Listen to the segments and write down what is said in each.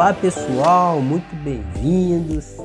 Olá pessoal, muito bem-vindos.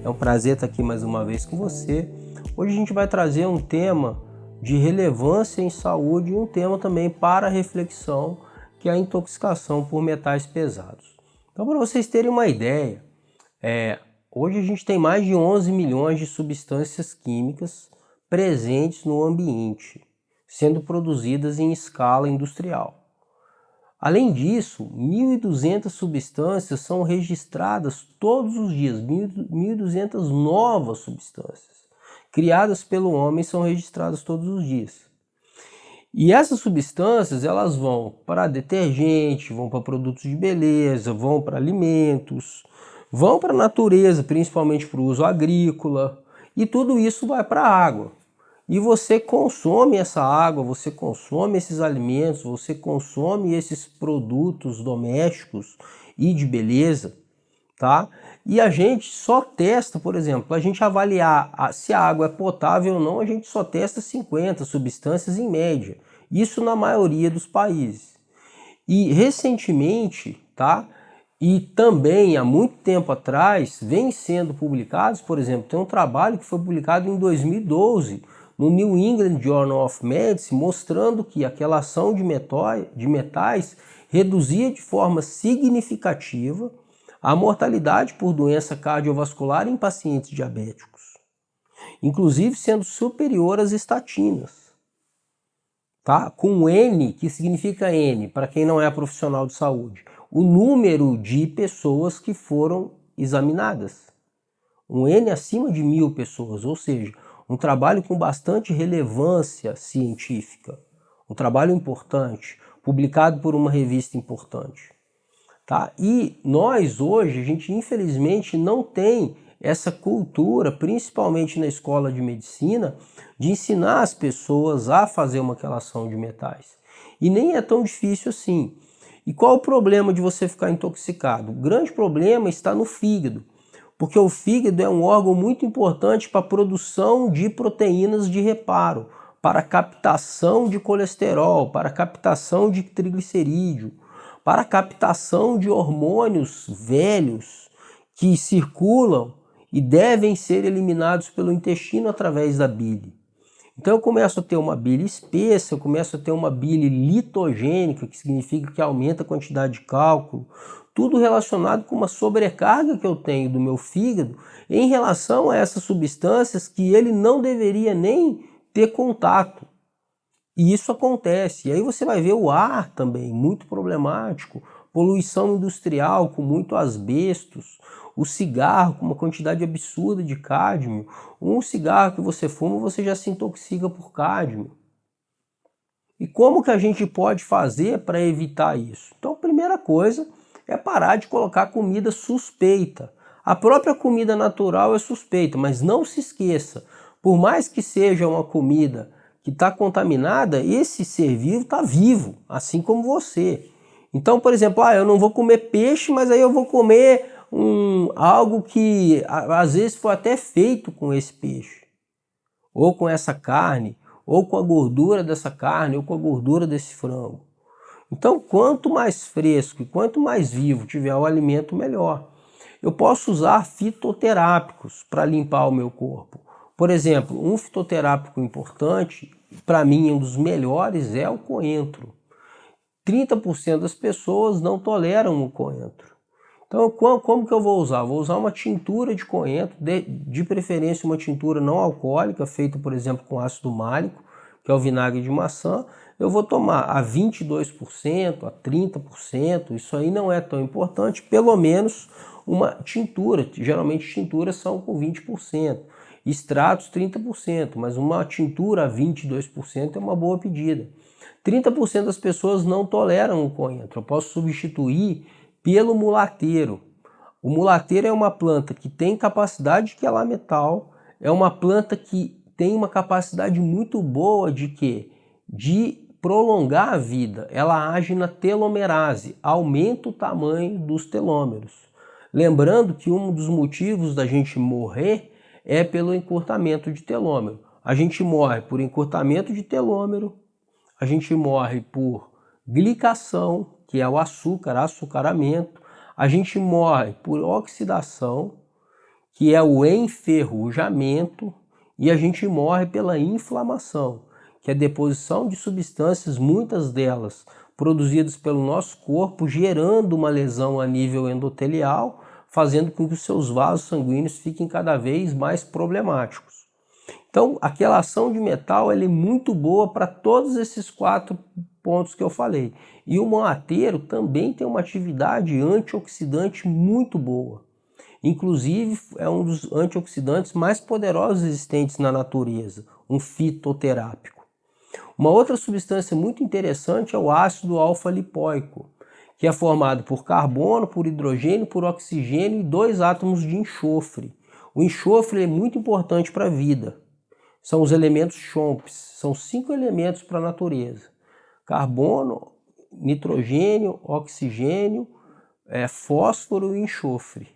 É um prazer estar aqui mais uma vez com você. Hoje a gente vai trazer um tema de relevância em saúde e um tema também para reflexão, que é a intoxicação por metais pesados. Então, para vocês terem uma ideia, hoje a gente tem mais de 11 milhões de substâncias químicas presentes no ambiente, sendo produzidas em escala industrial. Além disso, 1.200 substâncias são registradas todos os dias, 1.200 novas substâncias criadas pelo homem são registradas todos os dias. E essas substâncias elas vão para detergente, vão para produtos de beleza, vão para alimentos, vão para a natureza, principalmente para o uso agrícola, e tudo isso vai para a água. E você consome essa água, você consome esses alimentos, você consome esses produtos domésticos e de beleza, tá? E a gente só testa, por exemplo, a gente avaliar se a água é potável ou não, a gente só testa 50 substâncias em média. Isso na maioria dos países. E recentemente, tá? E também há muito tempo atrás, vem sendo publicados, por exemplo, tem um trabalho que foi publicado em 2012, no New England Journal of Medicine, mostrando que a quelação de metais reduzia de forma significativa a mortalidade por doença cardiovascular em pacientes diabéticos, inclusive sendo superior às estatinas. Tá? Com N, que significa N, para quem não é profissional de saúde, o número de pessoas que foram examinadas. Um N acima de 1.000 pessoas, ou seja, um trabalho com bastante relevância científica, um trabalho importante, publicado por uma revista importante. Tá? E nós hoje, a gente infelizmente não tem essa cultura, principalmente na escola de medicina, de ensinar as pessoas a fazer uma quelação de metais. E nem é tão difícil assim. E qual o problema de você ficar intoxicado? O grande problema está no fígado, porque o fígado é um órgão muito importante para a produção de proteínas de reparo, para a captação de colesterol, para a captação de triglicerídeo, para a captação de hormônios velhos que circulam e devem ser eliminados pelo intestino através da bile. Então eu começo a ter uma bile espessa, eu começo a ter uma bile litogênica, que significa que aumenta a quantidade de cálculo, tudo relacionado com uma sobrecarga que eu tenho do meu fígado em relação a essas substâncias que ele não deveria nem ter contato. E isso acontece. E aí você vai ver o ar também, muito problemático, poluição industrial com muito asbestos, o cigarro com uma quantidade absurda de cádmio. Um cigarro que você fuma, você já se intoxica por cádmio. E como que a gente pode fazer para evitar isso? Então, a primeira coisa é parar de colocar comida suspeita. A própria comida natural é suspeita, mas não se esqueça, por mais que seja uma comida que está contaminada, esse ser vivo está vivo, assim como você. Então, por exemplo, eu não vou comer peixe, mas aí eu vou comer algo que às vezes foi até feito com esse peixe, ou com essa carne, ou com a gordura dessa carne, ou com a gordura desse frango. Então, quanto mais fresco e quanto mais vivo tiver o alimento, melhor. Eu posso usar fitoterápicos para limpar o meu corpo. Por exemplo, um fitoterápico importante, para mim um dos melhores, é o coentro. 30% das pessoas não toleram o coentro. Então, como que eu vou usar? Vou usar uma tintura de coentro, de preferência uma tintura não alcoólica, feita, por exemplo, com ácido málico, que é o vinagre de maçã. Eu vou tomar a 22%, a 30%, isso aí não é tão importante, pelo menos uma tintura. Geralmente tinturas são com 20%, extratos 30%, mas uma tintura a 22% é uma boa pedida. 30% das pessoas não toleram o coentro. Eu posso substituir pelo mulateiro. O mulateiro é uma planta que tem capacidade de quelar metal, é uma planta que tem uma capacidade muito boa de quê? De prolongar a vida. Ela age na telomerase, aumenta o tamanho dos telômeros. Lembrando que um dos motivos da gente morrer é pelo encurtamento de telômero. A gente morre por encurtamento de telômero, a gente morre por glicação, que é o açúcar, açucaramento, A gente morre por oxidação, que é o enferrujamento, e a gente morre pela inflamação, que é a deposição de substâncias, muitas delas produzidas pelo nosso corpo, gerando uma lesão a nível endotelial, fazendo com que os seus vasos sanguíneos fiquem cada vez mais problemáticos. Então, a quelação de metal ela é muito boa para todos esses 4 pontos que eu falei. E o moateiro também tem uma atividade antioxidante muito boa. Inclusive, é um dos antioxidantes mais poderosos existentes na natureza, um fitoterápico. Uma outra substância muito interessante é o ácido alfa-lipoico, que é formado por carbono, por hidrogênio, por oxigênio e 2 átomos de enxofre. O enxofre é muito importante para a vida. São os elementos CHOMPs, são 5 elementos para a natureza. Carbono, nitrogênio, oxigênio, fósforo e enxofre.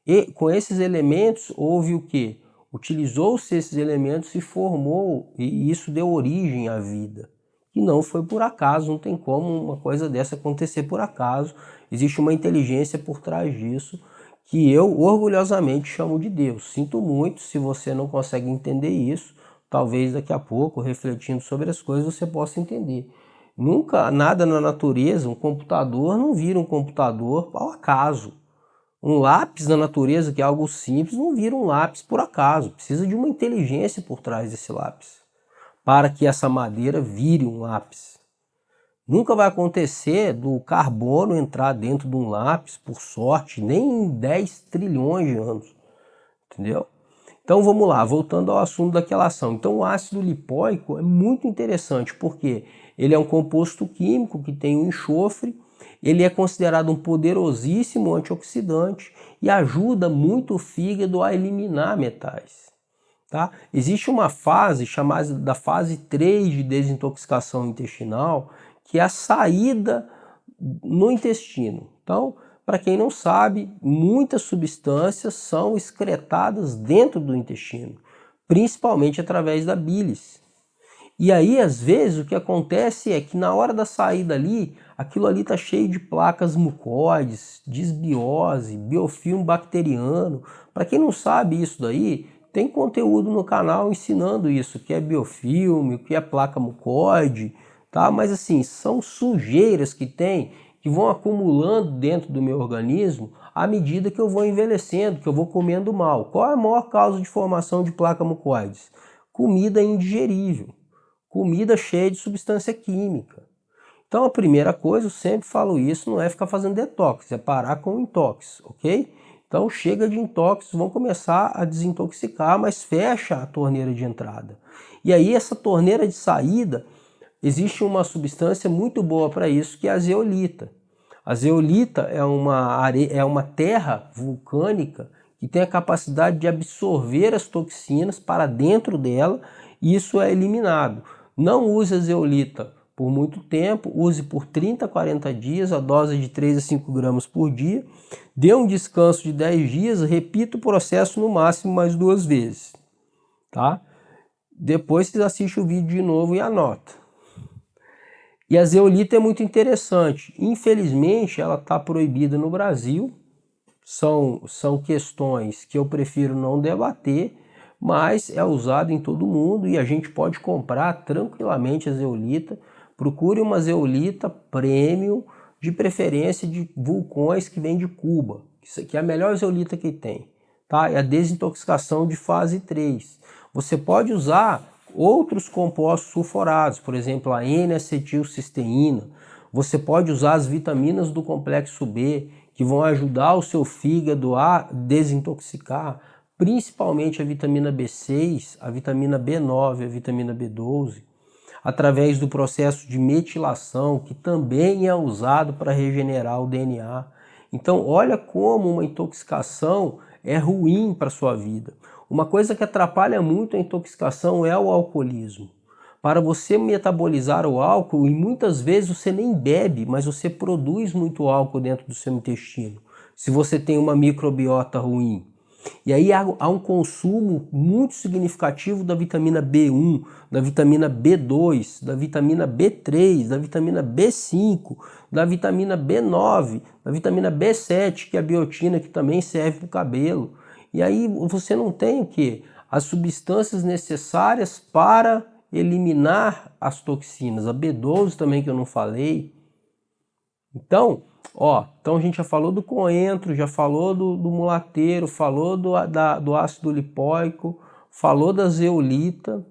E com esses elementos houve o quê? Utilizou-se esses elementos e formou, e isso deu origem à vida. E não foi por acaso, não tem como uma coisa dessa acontecer por acaso. Existe uma inteligência por trás disso, que eu orgulhosamente chamo de Deus. Sinto muito se você não consegue entender isso. Talvez daqui a pouco, refletindo sobre as coisas, você possa entender. Nunca, nada na natureza, um computador não vira um computador ao acaso. Um lápis na natureza, que é algo simples, não vira um lápis por acaso. Precisa de uma inteligência por trás desse lápis, para que essa madeira vire um lápis. Nunca vai acontecer do carbono entrar dentro de um lápis, por sorte, nem em 10 trilhões de anos. Entendeu? Então vamos lá, voltando ao assunto da quelação. Então o ácido lipoico é muito interessante, porque ele é um composto químico que tem um enxofre, ele é considerado um poderosíssimo antioxidante e ajuda muito o fígado a eliminar metais. Tá? Existe uma fase chamada da fase 3 de desintoxicação intestinal, que é a saída no intestino. Então, para quem não sabe, muitas substâncias são excretadas dentro do intestino, principalmente através da bilis. E aí, às vezes, o que acontece é que na hora da saída ali, aquilo ali está cheio de placas mucoides, disbiose, biofilme bacteriano. Para quem não sabe isso daí, tem conteúdo no canal ensinando isso, o que é biofilme, o que é placa mucoide, tá? Mas assim, são sujeiras que vão acumulando dentro do meu organismo à medida que eu vou envelhecendo, que eu vou comendo mal. Qual é a maior causa de formação de placa mucoides? Comida indigerível, comida cheia de substância química. Então a primeira coisa, eu sempre falo isso, não é ficar fazendo detox, é parar com o intox, ok? Então chega de intox, vão começar a desintoxicar, mas fecha a torneira de entrada. E aí essa torneira de saída, existe uma substância muito boa para isso, que é a zeolita. A zeolita é uma terra vulcânica que tem a capacidade de absorver as toxinas para dentro dela e isso é eliminado. Não use a zeolita por muito tempo, use por 30 a 40 dias, a dose de 3 a 5 gramas por dia. Dê um descanso de 10 dias, repita o processo no máximo mais 2 vezes. Tá? Depois você assiste o vídeo de novo e anota. E a zeolita é muito interessante. Infelizmente, ela está proibida no Brasil. São questões que eu prefiro não debater, mas é usado em todo mundo e a gente pode comprar tranquilamente a zeolita. Procure uma zeolita premium, de preferência de vulcões que vem de Cuba, que é a melhor zeolita que tem. Tá? É a desintoxicação de fase 3. Você pode usar outros compostos sulfurados, por exemplo, a N-acetilcisteína. Você pode usar as vitaminas do complexo B, que vão ajudar o seu fígado a desintoxicar, principalmente a vitamina B6, a vitamina B9, a vitamina B12, através do processo de metilação, que também é usado para regenerar o DNA. Então, olha como uma intoxicação é ruim para a sua vida. Uma coisa que atrapalha muito a intoxicação é o alcoolismo. Para você metabolizar o álcool, e muitas vezes você nem bebe, mas você produz muito álcool dentro do seu intestino, se você tem uma microbiota ruim. E aí há um consumo muito significativo da vitamina B1, da vitamina B2, da vitamina B3, da vitamina B5, da vitamina B9, da vitamina B7, que é a biotina que também serve para o cabelo. E aí você não tem o quê? As substâncias necessárias para eliminar as toxinas. A B12 também que eu não falei. Então a gente já falou do coentro, já falou do mulateiro, falou do ácido lipóico, falou da zeolita.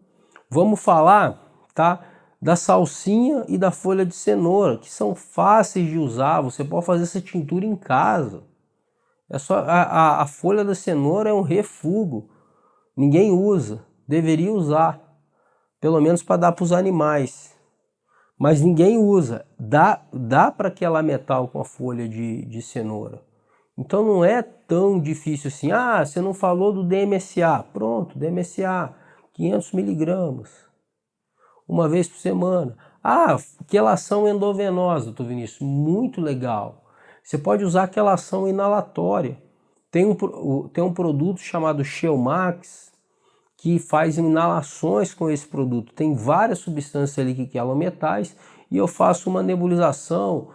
Vamos falar, tá, da salsinha e da folha de cenoura, que são fáceis de usar. Você pode fazer essa tintura em casa. É só a folha da cenoura é um refúgio. Ninguém usa, deveria usar, pelo menos para dar para os animais. Mas ninguém usa. Dá para quelar metal com a folha de cenoura. Então não é tão difícil assim. Ah, você não falou do DMSA. Pronto, DMSA, 500 miligramas, uma vez por semana. Ah, quelação endovenosa, tô vendo isso, muito legal. Você pode usar quelação inalatória. Tem um produto chamado Sheomax, que faz inalações com esse produto. Tem várias substâncias ali que quelam metais e eu faço uma nebulização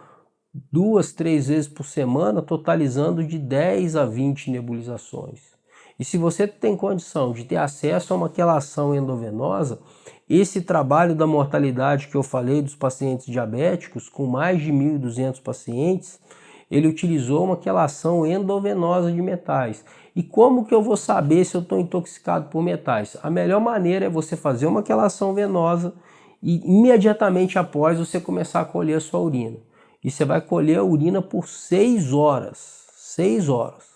2, 3 vezes por semana, totalizando de 10 a 20 nebulizações. E se você tem condição de ter acesso a uma quelação endovenosa, esse trabalho da mortalidade que eu falei dos pacientes diabéticos, com mais de 1.200 pacientes, ele utilizou uma quelação endovenosa de metais. E como que eu vou saber se eu estou intoxicado por metais? A melhor maneira é você fazer uma quelação venosa e imediatamente após você começar a colher a sua urina. E você vai colher a urina por 6 horas. 6 horas.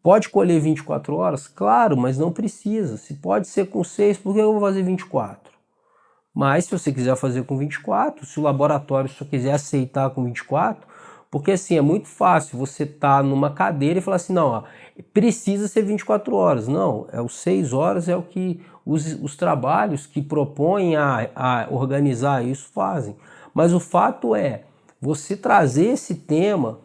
Pode colher 24 horas? Claro, mas não precisa. Se pode ser com 6, por que eu vou fazer 24? Mas se você quiser fazer com 24, se o laboratório só quiser aceitar com 24, porque assim, é muito fácil você estar numa cadeira e falar assim, não, precisa ser 24 horas. Não, os 6 horas é o que os trabalhos que propõem a organizar isso fazem. Mas o fato é, você trazer esse tema,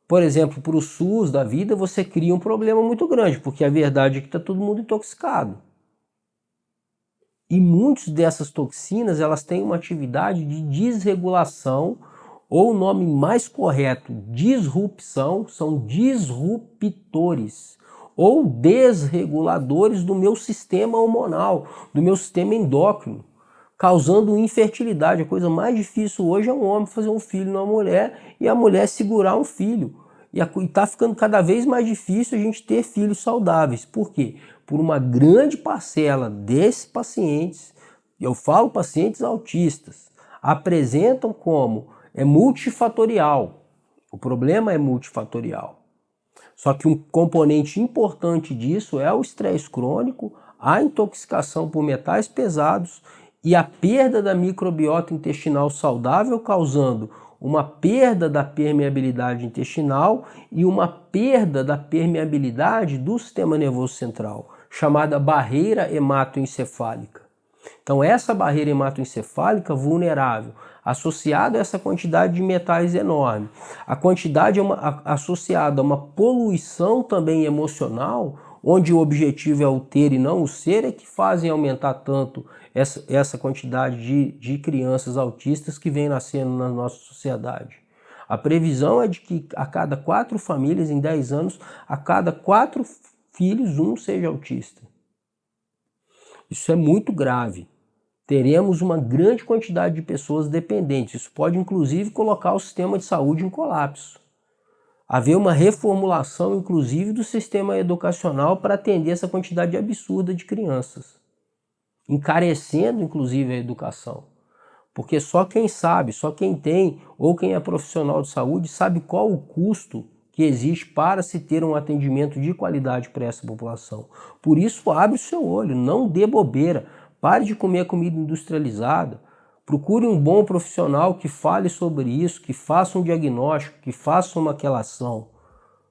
por exemplo, para o SUS da vida, você cria um problema muito grande, porque a verdade é que está todo mundo intoxicado. E muitas dessas toxinas, elas têm uma atividade de desregulação, ou o nome mais correto, disrupção, são disruptores ou desreguladores do meu sistema hormonal, do meu sistema endócrino, causando infertilidade. A coisa mais difícil hoje é um homem fazer um filho numa mulher e a mulher segurar um filho. E está ficando cada vez mais difícil a gente ter filhos saudáveis. Por quê? Por uma grande parcela desses pacientes, eu falo pacientes autistas, apresentam como multifatorial. O problema é multifatorial. Só que um componente importante disso é o estresse crônico, a intoxicação por metais pesados e a perda da microbiota intestinal saudável, causando uma perda da permeabilidade intestinal e uma perda da permeabilidade do sistema nervoso central, chamada barreira hematoencefálica. Então essa barreira hematoencefálica vulnerável, associada a essa quantidade de metais enorme, a quantidade associada a uma poluição também emocional, onde o objetivo é o ter e não o ser, é que fazem aumentar tanto essa quantidade de crianças autistas que vem nascendo na nossa sociedade. A previsão é de que a cada 4 famílias, em 10 anos, a cada 4 filhos, um seja autista. Isso é muito grave. Teremos uma grande quantidade de pessoas dependentes. Isso pode, inclusive, colocar o sistema de saúde em colapso. Haver uma reformulação, inclusive, do sistema educacional para atender essa quantidade absurda de crianças. Encarecendo, inclusive, a educação. Porque só quem sabe, só quem tem, ou quem é profissional de saúde, sabe qual o custo que existe para se ter um atendimento de qualidade para essa população. Por isso, abre o seu olho, não dê bobeira. Pare de comer comida industrializada. Procure um bom profissional que fale sobre isso, que faça um diagnóstico, que faça uma quelação.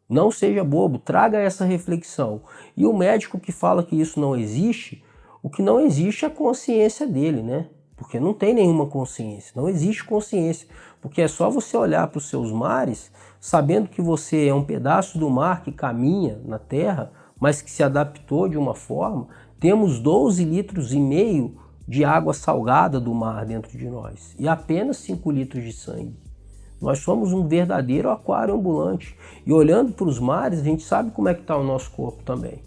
Não seja bobo, traga essa reflexão. E o médico que fala que isso não existe, o que não existe é a consciência dele, né? Porque não tem nenhuma consciência, não existe consciência. Porque é só você olhar para os seus mares, sabendo que você é um pedaço do mar que caminha na terra, mas que se adaptou de uma forma, temos 12,5 litros de água salgada do mar dentro de nós e apenas 5 litros de sangue. Nós somos um verdadeiro aquário ambulante. E olhando para os mares, a gente sabe como é que está o nosso corpo também.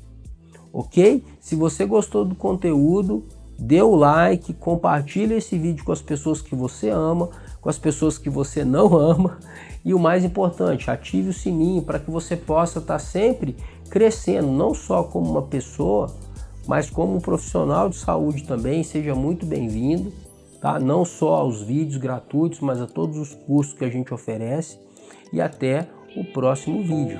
Ok? Se você gostou do conteúdo, dê o like, compartilhe esse vídeo com as pessoas que você ama, com as pessoas que você não ama. E o mais importante, ative o sininho para que você possa estar sempre crescendo, não só como uma pessoa, mas como um profissional de saúde também. Seja muito bem-vindo, tá? Não só aos vídeos gratuitos, mas a todos os cursos que a gente oferece. E até o próximo vídeo.